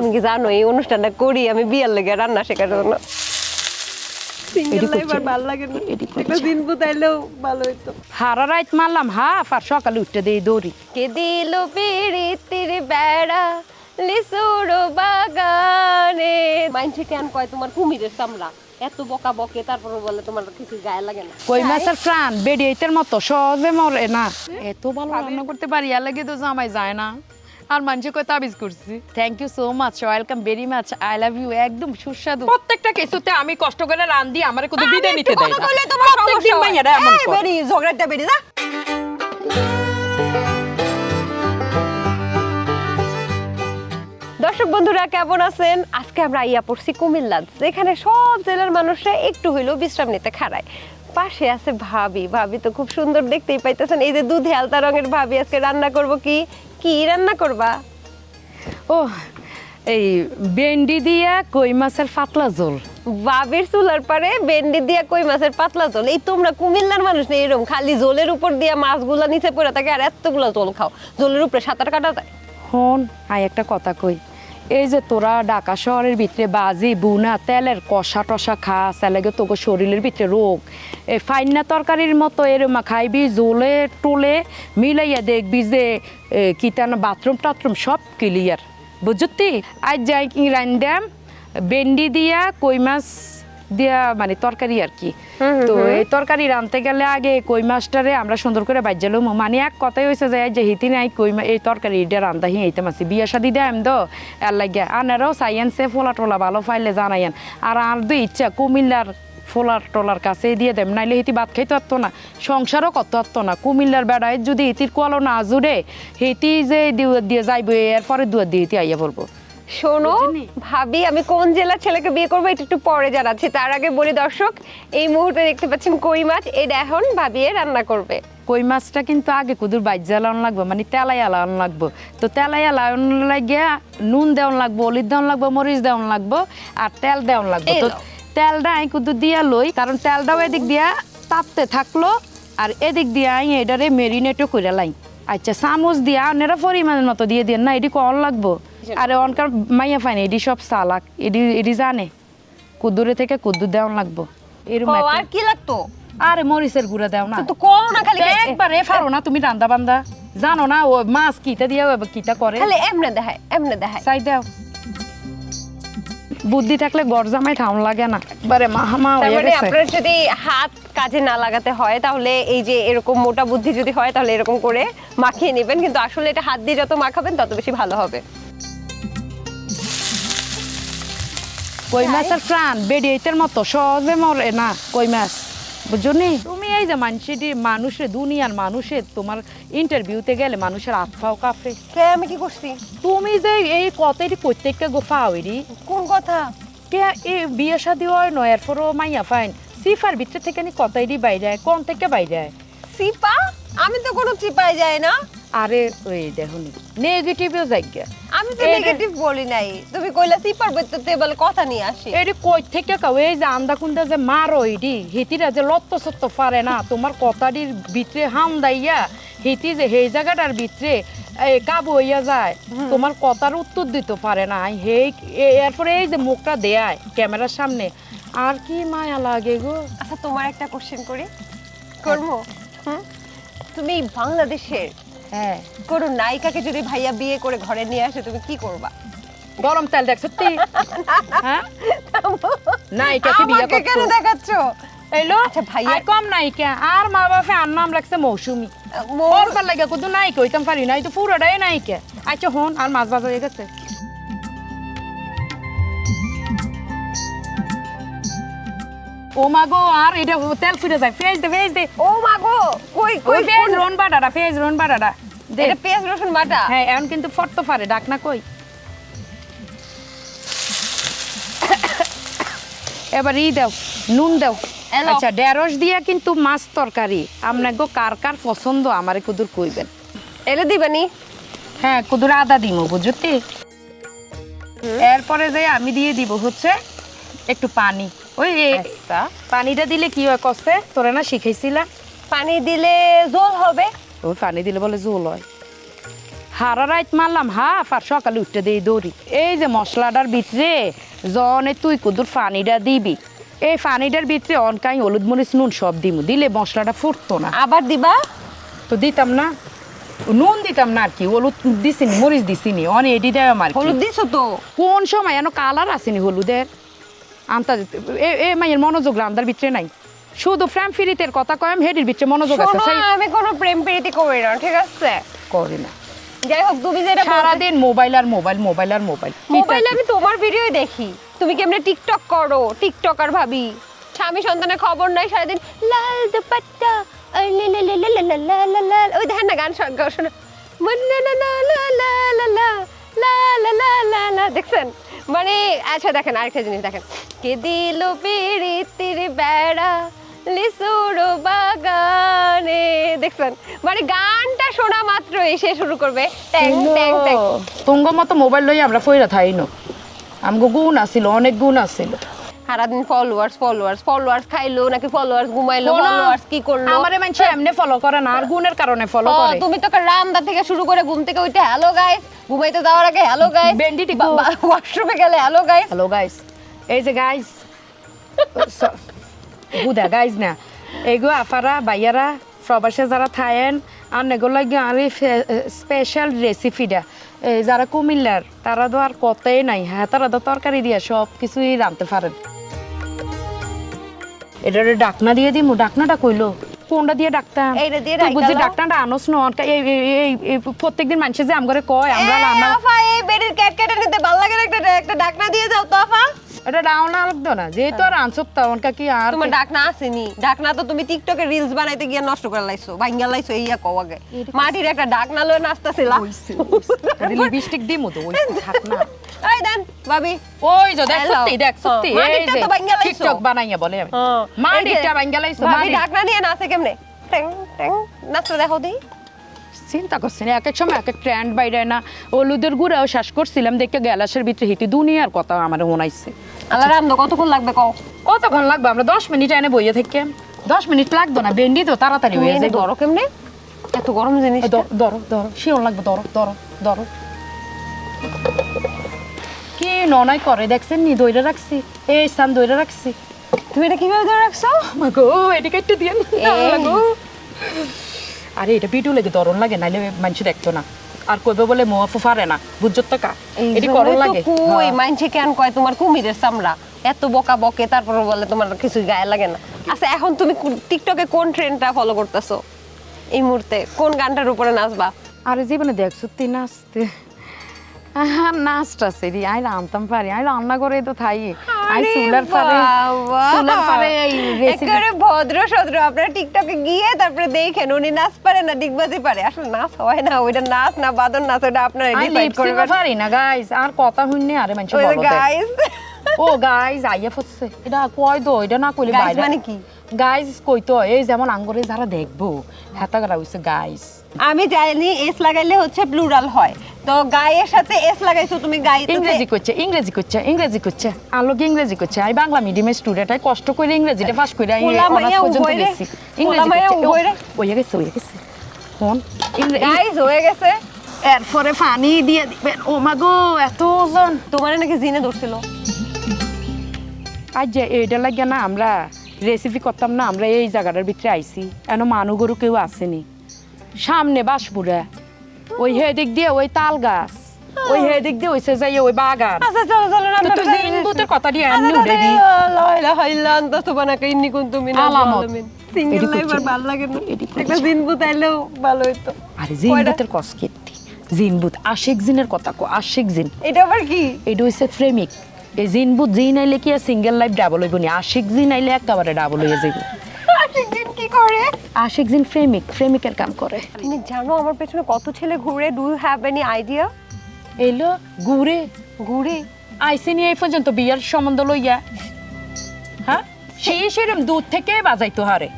তুমি কি জানো এই অনুষ্ঠানটা করি আমি বিয়ের লেগে রান্না শেখার জন্য। ভালো লাগে না, একটা দিন বুতাইলেও ভালো হইতো। হারা রাত মারলাম হাফ আর সকালে উঠতে দেই দৌড়ি। কে দিল পিরিতির বেড়া লিসুর বাগানে। মাইনছে কেন কয় তোমার কুমিরের চামড়া, এত বকা বকে তারপর বলে তোমার কিছু গায়ে লাগে না। কই মাছের প্রাণ বেডিয়াইতের মতো সহজে মরে না। এত ভালো রান্না করতে পারি, আর লাগে তো জামাই যায় না। আর মানুষে কয় তাবিজ করছি। Thank you so much, welcome very much, I love you. একদম সুস্বাদু। প্রত্যেকটা কিছুতে আমি কষ্ট করে রান্ধি, আমারে কোনো বিদায় নিতে দেয় না। প্রত্যেকদিন মাইয়ারা এমন করে। বেরি ঝগড়াটা বেরি যা। দর্শক বন্ধুরা কেমন আছেন? আজকে আমরা আইয়া পড়ছি কুমিল্লা, যেখানে সব জেলার মানুষরা একটু হইলেও বিশ্রাম নিতে খাড়ায়। পাশে আছে ভাবি, ভাবি তো খুব সুন্দর দেখতেই পাইতেছেন। এই যে দুধে আলতা রঙের ভাবি আজকে রান্না করব কি রান্না করবা? ও এই ভেন্ডি দিয়া কই মাছের পাতলা ঝোল। ভাবির চুলার পারে ভেন্ডি দিয়া কই মাছের পাতলা ঝোল। এই তোমরা কুমিল্লার মানুষ নেই এরকম খালি ঝোলের উপর দিয়া মাছগুলা নিচে পড়ে থাকে আর এতগুলা ঝোল খাও, ঝোলের উপরে সাঁতার কাটা যায়। হন আই একটা কথা কই, এই যে তোরা ঢাকা শহরের ভিতরে বাজি বুনা তেলের কষা টসা খাস, এলাকে তোকে শরীরের ভিতরে রোগ। এই ফাইনা তরকারির মতো এরমা খাইবি জোলে টোলে মিলাইয়া দেখবি যে কিতান বাথরুম টাথরুম সব ক্লিয়ার, বুঝতি? আজ যাই কি রান্দাম ভেন্ডি দিয়া কই মাছ দিয়া মানে তরকারি আর কি। তো এই তরকারি রাঁধতে গেলে আগে কই মাছটারে আমরা সুন্দর করে বাজ্যালো, মানে এক কথাই হয়েছে যে হিতি নাই কই এই তরকারি এটা রান্ধা হি এইতে মাছি বিয়া শাদি দেয় দো এর লাগিয়া আনারাও সাইয়েন্সে ফোলা টোলা ভালো ফাইলে জানাইয়েন। আর দুই ইচ্ছা কুমিল্লার ফোলার টোলার কাছে দিয়ে দেব, নাইলে হিতি ভাত খাইতে পারতো না, সংসারও করতে পারতো না। কুমিল্লার বেড়ায় যদি হিতির কলো না জুড়ে হিতি যে দিয়ে যাইব এরপরে দুয়ার দিয়ে হিতি আইয়া বলবো। শোনো ভাবি, আমি কোন জেলার ছেলেকে বিয়ে করবো এটা একটু পরে জানাচ্ছি। তার আগে বলি দর্শক, এই মুহূর্তে দেখতে পাচ্ছেন কই মাছ, এটা এখন ভাবি রান্না করবে। কই মাছটা কিন্তু আগে কুদুর বাইজা লাগানো লাগবে, মানে তেলাইয়া লাগানো লাগবো। তো তেলাইয়া লাগানো লাগিয়া নুন দেওয়ান লাগবো, হলুদ দেওয়ান লাগবো, মরিচ দেওয়ান লাগবো আর তেল দেওয়ান লাগবো। তো তেলটা আমি কুদুর দিয়া লই, কারণ তেলটাও এদিক দিয়া তাপতে থাকলো আর এদিক দিয়া আমি এটারে মেরিনেটও করে লাই। আচ্ছা চামচ দিয়া আপনারা পরিমাণের মতো দিয়ে দেন না, এটি কল লাগবো। আরে অনকার মাইয়া ফাইন এডি সব সালাক এডি জানে কুদ্দুরে থেকে কুদ্দুর দেওয়ান লাগবো। এরকম আর কি লাগতো? আরে মরিচের গুঁড়া দাও না, তো কও না খালি একবারে ফারো না তুমি রান্দা বান্দা জানো না ও মাছ কিটা দিয়া কিটা করে, খালি এমনে দেখায় চাই দাও। বুদ্ধি থাকলে গরজামাই থাউন লাগে না, একবারে মাহামা হয়ে তারপরে গেছে। আপনার যদি হাত কাজে না লাগাতে হয় তাহলে এই যে এরকম মোটা বুদ্ধি যদি হয় তাহলে এরকম করে মাখিয়ে নেবেন, কিন্তু আসলে এটা হাত দিয়ে যত মাখাবেন তত বেশি ভালো হবে। কই মাছের প্রাণ বেডিয়াইতের মতো সহজে মরে না কই মাছ, বুঝছো নি? তুমি এই যে মানুষের দুনিয়ার মানুষের তোমার ইন্টারভিউতে গেলে মানুষের আত্মাও কাঁপে। কে আমি কি করছি? তুমি যে এই কথাটি প্রত্যেকটা গোফা হইরি কোন কথা? কে এই বিয়ে শাদী হয় নয় এরপরও মাইয়া ফাইন সিফার ভিতরে থেকে নি কথাইরি বাইরে কোন থেকে বাইরে সিপা? আমি তো কোনো চিপাই যায় না। আরে ওই দেখুনি নেগেটিভও জায়গা, আমি তো নেগেটিভ বলি নাই, তুমি কইলা সিপার ভিতরে বলে কথা নিয়ে আসি। এডি কই থেকে কাও এই যে আন্দা কুন্দা যে মারো এডি হিতিরা যে লত্ত সত্ত পারে না তোমার কথাটির ভিতরে হাম দাইয়া হিতি যে সেই জায়গাটার ভিতরে কাবু হইয়া যায়, তোমার কথার উত্তর দিতে পারে না। এরপরে এই যে মুখটা দেয় ক্যামেরার সামনে, আর কি মায়া লাগে গো। আচ্ছা তোমার একটা কোশ্চেন করি, করবো? তুমি বাংলাদেশের কোন নায়িকাকে যদি ভাইয়া বিয়ে করে ঘরে নিয়ে আসে তুমি কি করবা? গরম তেল দেখ সত্যি হ্যাঁ নায়িকাকে বিয়ে করতে কেন দেখাচ্ছ? এইলো আচ্ছা ভাইয়া কম নায়িকা আর মা বাপে আর নাম লাগছে মৌসুমী মোর লাগে কত নায়িকা হইতাম পারি না, এই তো পুরোটাই নায়িকা। আচ্ছা হন আর মাছ ভাজা হয়ে গেছে। ও মাগো আর এটা তেল ফিরে যায়, পেঁয়াজ দে ও মাগো কই কই পেঁয়াজ রন বাটাটা দে, এটা পেঁয়াজ রসুন বাটা। হ্যাঁ এখন কিন্তু ফটতো পারে ডাকনা কই। এবার দাও নুন দাও। আচ্ছা ঢেঁড়স দিয়া কিন্তু মাছ তরকারি আপনার গো কার কার পছন্দ আমারে কুদুর কইবেন। এলে দিবানি? হ্যাঁ কুদুর আদা দিমু বুঝতি। এরপরে যে আমি দিয়ে দিব হচ্ছে একটু পানি। ওই পানিটা দিলে কি হয় কষ্ট তোরা না শিখাইছিলাম? পানি দিলে ঝোল হবে। ওই পানি দিলে বলে ঝোল হয়। হারা রাইত মারলাম হাফ আর সকালে উঠতে দিই দৌড়ি। এই যে মশলাটার ভিতরে জনে তুই কুদুর পানিটা দিবি, এই পানিটার ভিতরে অনকাই হলুদ মরিচ নুন সব দিমু, দিলে মশলাটা ফুটতো না। আবার দিবা? তো দিতাম না, নুন দিতাম না আর কি, হলুদ দিছিনি মরিচ দিছিনি, অনে এটি দেয় আমার। হলুদ দিছো তো? কোন সময় এন কালার আসেনি হলুদের আনতা, এ মাইয়ের মনোযোগ রান্দার ভিতরে নাই, শুধু প্রেম ফিরিতের কথা কয়াম হেডির ভিতরে মনোযোগ আছে। আমি কোনো প্রেম প্রীতি করি না, ঠিক আছে? করি না। যাই হোক, তুমি যেটা সারাদিন মোবাইল আর মোবাইল, মোবাইল আর মোবাইল। মোবাইলে আমি তোমার ভিডিও দেখি, তুমি কেমনে টিকটক করো, টিকটকার ভাবি। স্বামী সন্তানের খবর নাই, সারাদিন লাল দুপাট্টা ওই দেখেন না গান শোনা, দেখছেন? মানে আচ্ছা দেখেন আরেকটা জিনিস দেখেন, কে দিল পিরিতির বেড়া লিসুর বাগানে, দেখছেন? মানে গানটা শোনা মাত্রই সে শুরু করবে ট্যাং ট্যাং ট্যাং। তুঙ্গ মতো মোবাইল লই আমরা ফইরা থাই না, আমগো গুণ আছিল, অনেক গুণ আছিল। সারাদিন ফলোয়ার্স ফলোয়ার্স ফলোয়ার্স খাইলো নাকি ফলোয়ার্স ঘুমাইলো, ফলোয়ার্স কি করলো? আমারে মানুষ এমনি ফলো করে না, আর গুণের কারণে ফলো করে। তুমি তো রান্না থেকে শুরু করে ঘুম থেকে উঠে হ্যালো গাইস, ঘুমাইতে যাওয়ার আগে হ্যালো গাইস, বেন্ডিটি ওয়াশরুমে গেলে হ্যালো গাইস। হ্যালো গাইস, এই যে গাইস বুদা গাইস না, এগো আফারা বাইয়ারা প্রবাসে যারা থাকেন আর এগুলো আর স্পেশাল রেসিপিটা যারা কুমিল্লার তারা তো আর কতই নাই, হ্যাঁ তারা তো তরকারি দিয়ে সব কিছুই রাঁধতে পারেন। এটা ডাকনা দিয়ে দিমু, ডাকনাটা কইলো কোনটা দিয়ে ডাকতাম? এইটা দিয়ে তুই বুঝি ডাকনাটা আনস না, এই প্রত্যেকদিন মানুষে যে আমগরে কয় আমরা রান্না আফা এই বেড়ির ক্যাট কেটে নিতে ভালো লাগে না, একটা ডাকনা দিয়ে যাও তো আফা। এটা ডাউনা লাগতো না, যেহেতু আর আনসত তখনকা কি আর তোমার ডাকনা আসেনি, ডাকনা তো তুমি টিকটকে রিলস বানাইতে গিয়ে নষ্ট করে লাইছো, ভাঙ্গা লাইছো, এইয়া কও আগে। মাটির একটা ডাকনা লয়ে নাচতাছিলা, লিপস্টিক দিমু তো ওই থাক না। এই দেন ভাবি, ওই যে দেখ সত্যি, দেখ সত্যি মাটিরটা তো ভাঙ্গা লাইছো, টিকটক বানাইয়া বলে আমি মাটিরটা ভাঙ্গা লাইছো। ভাবি ডাকনা নিয়ে নাচে কেমনে, ট্যাং ট্যাং নাচতে দেখো দি। চিন্তা করছি না, এক এক সময় এক এক ট্রেন্ড বাইরে না, হলুদের গুঁড়াও শ্বাস করছিলাম দেখে গ্যালাসের ভিতরে হিটি দুনিয়ার কথা আমার মনাইছে। আল্লাহ রান্না কতক্ষণ লাগবে কও? কতক্ষণ লাগবে? আমরা 10 মিনিট এনে বইয়ে থেকে 10 মিনিট লাগতো না, বেন্ডি তো তাড়াতাড়ি হয়ে যায়। ধরো কেমনে, এত গরম জিনিস? ধরো ধরো শিওর লাগবে, ধরো ধরো ধরো। কি ননাই করে দেখছেন নি, দইরা রাখছি, এই সান দইরা রাখছি। তুমি এটা কিভাবে ধরে রাখছো? গো এদিকে একটু দিয়ে আরে এটা ভিডিও লাগে দরন লাগে, নাইলে মানুষ দেখতো না, আর কইবে বলে মোয়াফু পারে না, বুঝছো তো কা এটি করন লাগে। কই মানছে কেন কয় তোমার কুমিরের চামড়া, এত বকা বকে তারপর বলে তোমার কিছু গায়ে লাগে না। আচ্ছা এখন তুমি টিকটকে কোন ট্রেন্ডটা ফলো করতেছো এই মুহূর্তে, কোন গানটার উপরে নাচবা? আরে জীবনে দেখছো তুই নাচতে, নাচটা সেরি আই রান্তাম পারি, আই রান্না করে তো থাই, আই সুলার পারে এই রেসিপি একেবারে ভদ্র সদ্র। আপনারা টিকটকে গিয়ে তারপরে দেখেন উনি নাচ পারে না ডিগবাজি পারে, আসলে নাচ হয় না, ওইটা নাচ না বাদন নাচ, ওটা আপনারা ডিসাইড করবেন। পারি না গাইস, আর কথা হইনি আরে মানুষ বলো গাইস। ও গাইস আইয়া ফসছে, এটা কয় দো, এটা না কইলে বাইরে মানে কি গাইস কইতো, এই যেমন আঙ্গুরে যারা দেখবো হাতা করা হইছে গাইস। আমি জানি এস লাগাইলে হচ্ছে প্লুরাল হয়, তো গায়ের সাথে এস লাগাইছো তুমি, গাই ইংরেজি করছে ইংরেজি করছে ইংরেজি করছে, আলোকে ইংরেজি করছে। আই বাংলা মিডিয়ামের স্টুডেন্ট, আই কষ্ট করে ইংরেজিটা পাস করে আই অনার্স পর্যন্ত গেছি, ইংরেজি হয়ে গেছে হয়ে গেছে কোন গাইস হয়ে গেছে। এরপরে পানি দিয়ে দিবেন। ও মা গো এত ওজন, তোমার নাকি জিনে ধরছিল। আজ যে এইটা লাগে না আমরা রেসিপি করতাম না, আমরা এই জায়গাটার ভিতরে আইছি, এন মানু গরু কেউ আসেনি, সামনে বাসপুরা, ওই হেদিক দিয়ে ওই তাল গাছ, ওই হেদিক দিয়ে ওইসে যাই ওই বাগান। আচ্ছা চলো চলো তো তুই যে ইনবুতের কথা দিয়ে এমনি উঠে দি লা ইলাহা ইল্লাল্লাহ সুবহানাকা ইন্নী কুনতু মিনাল জালিমিন। সিঙ্গেল লাইফ আর ভালো লাগে না, একটা জিনবুত আইলেও ভালো হইতো। আরে জিনবুতের কস কীর্তি, জিনবুত আশিক জিনের কথা কো, আশিক জিন এটা আবার কি? এটা হইছে প্রেমিক। এই জিনবুত জিন আইলে কি সিঙ্গেল লাইফ ডাবল হইব নি, আশিক জিন আইলে একেবারে ডাবল হয়ে যাবে। আশিক জিন কি করে? আশিক জিন প্রেমিক, প্রেমিকের কাম করে। তুমি জানো আমার পেছনে কত ছেলে ঘুরে? Do you have any idea? এলো ঘুরে ঘুরে আইসিনি এই পর্যন্ত বিয়ার সম্বন্ধ লইয়া, হ্যাঁ সেই সেরম দূর থেকে বাজাইতো হারে,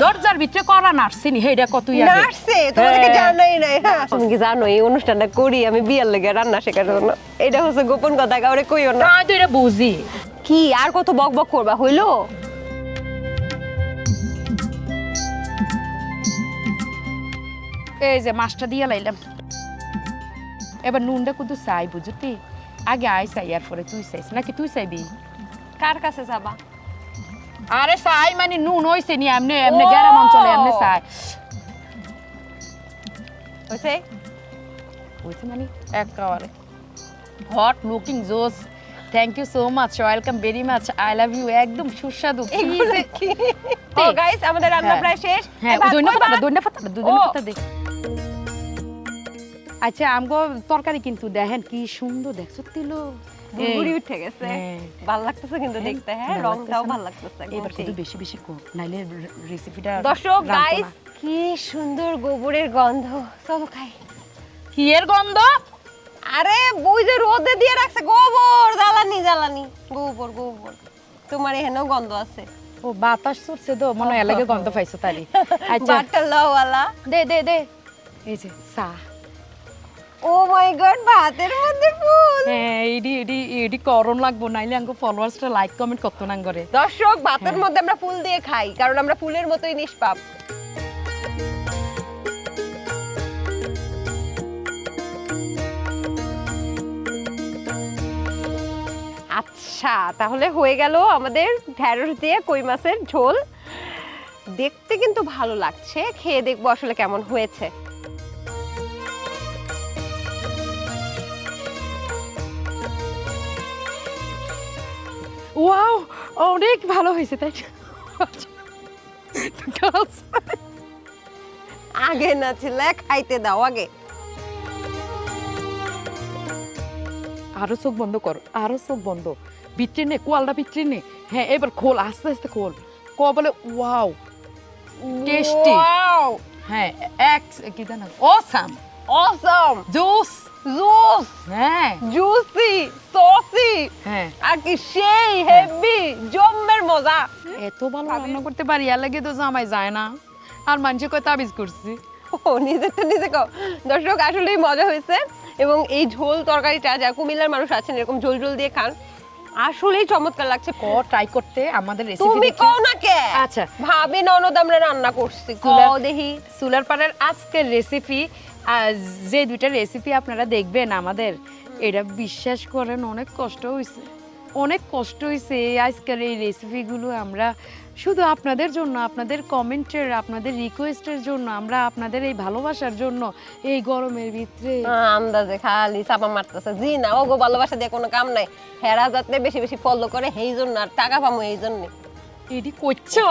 দরজার ভিতরে করা নার্সিনি হেডা কত ইয়া নার্সে তোমাদেরকে জানাই নাই। হ্যাঁ তুমি কি জানো এই অনুষ্ঠানটা করি আমি বিয়ার লেগে রান্না শেখার জন্য? এটা হচ্ছে গোপন কথা, কাউরে কইও না। না তুই এটা বুঝি কি আর কত বক বক করবা, হইলো? এই যে মাছটা দিয়ে লাইলাম, এবার নুনটা কিন্তু চাই বুঝতি আগে আই চাই আর পরে তুই চাইছ নাকি তুই চাইবি কার কাছে যাবা আরে চাই মানে নুন হইছে নি এমনি এমনি গ্রাম অঞ্চলে এমনি চাই হইছে হইছে মানে একেবারে হট লুকিং জোস thank you so much welcome very much I love you একদম সুস্বাদু ও গাইস আমাদের রান্না প্রায় শেষ হ্যাঁ ধন্যবাদ দে আচ্ছা আমগো তরকারি কিন্তু দেখেন কি সুন্দর দেখছো তিলো বুড়ি উঠে গেছে ভালো লাগতেছে কিন্তু দেখতে হ্যাঁ রংটাও ভালো লাগতেছে এবার কিন্তু বেশি বেশি কর নাইলে রেসিপিটা দর্শক গাইস কি সুন্দর গোবরের গন্ধ চলো খাই কি এর গন্ধ আরে বই যে রোদে দিয়ে রাখছে গোবর জ্বালানি গোবর তোমার এখানেও গন্ধ আছে ও বাতাস ছুটছে তো মনে এলাকে গন্ধ পাইছো তালি আচ্ছা বাটার লাওয়ালা দে এই যে চা ও মাই গড ভাতের মধ্যে ফুল হ্যাঁ এডি করণ লাগবো নাইলে আঙ্গো ফলোয়ার্সটা লাইক কমেন্ট করতে না করে দর্শক ভাতের মধ্যে আমরা ফুল দিয়ে খাই কারণ আমরা ফুলের মতোই নিষ্পাপ আচ্ছা তাহলে হয়ে গেল আমাদের ঢেঁড়স দিয়ে কই মাছের ঝোল দেখতে কিন্তু ভালো লাগছে খেয়ে দেখবো আসলে কেমন হয়েছে ওয়াও অনেক ভালো হয়েছে তাই আগে না ছিলে খাইতে দাও আগে আরো চোখ বন্ধ কর আরো চোখ বন্ধ ভিতরে নে কোয়ালটা ভিতরে নে হ্যাঁ এবার খোল আস্তে আস্তে খোল বলে ওয়াও টেস্টি ওয়াও হ্যাঁ এক কি জানো অসাম অসম জুস হ্যাঁ জুসি সসি হ্যাঁ আর কি সেই হেভি জম্মের মজা এত ভালো রান্না করতে পারি আর লাগে তো জামাই যায় না আর মানুষে কয় তাবিজ করছি ও নিজেরটা নিজে কও দর্শক আসলেই মজা হয়েছে এবং এই ঝোল তরকারিটা যা কুমিল্লার মানুষ আছেন এরকম ঝোল দিয়ে খান আসলেই চমৎকার লাগছে ট্রাই করতে আমাদের রেসিপি তুমি কও না কে আচ্ছা ভাবি ননদ আমরা রান্না করছি কও দেখি চুলার পাড়ের আজকের রেসিপি যে দুইটা রেসিপি আপনারা দেখবেন আমাদের এটা বিশ্বাস করেন অনেক কষ্ট হয়েছে আজকের এই রেসিপিগুলো আমরা শুধু আপনাদের জন্য আপনাদের কমেন্টের আপনাদের রিকোয়েস্টের জন্য আমরা আপনাদের এই ভালোবাসার জন্য এই গরমের ভিতরে আন্দাজে খালি চাপা মারতেছে জি না ওগো ভালোবাসা দিয়ে কোনো কাম নাই হেরা যাতে বেশি বেশি ফলো করে এই জন্য আর টাকা পামো এই জন্য এডি করছো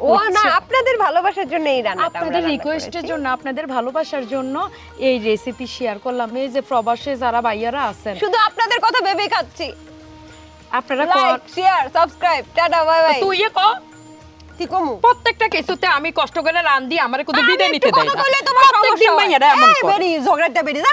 ও না আপনাদের ভালোবাসার জন্য এই রান্নাটা আপনাদের রিকোয়েস্টের জন্য আপনাদের ভালোবাসার জন্য এই রেসিপি শেয়ার করলাম এই যে প্রবাসে যারা ভাইয়ারা আছেন শুধু আপনাদের কথা ভেবেই খাচ্ছি আপনারা like share subscribe tata bye bye তুই কি কমু প্রত্যেকটা কিছুতে আমি কষ্ট করে রান্দি আমারে কোনো বিদায় নিতে দেয় না কথা কইলে তোমার সমস্যা প্রত্যেকদিন ভাইয়ারা এমন করে বেরি ঝগড়াটা বেরি যা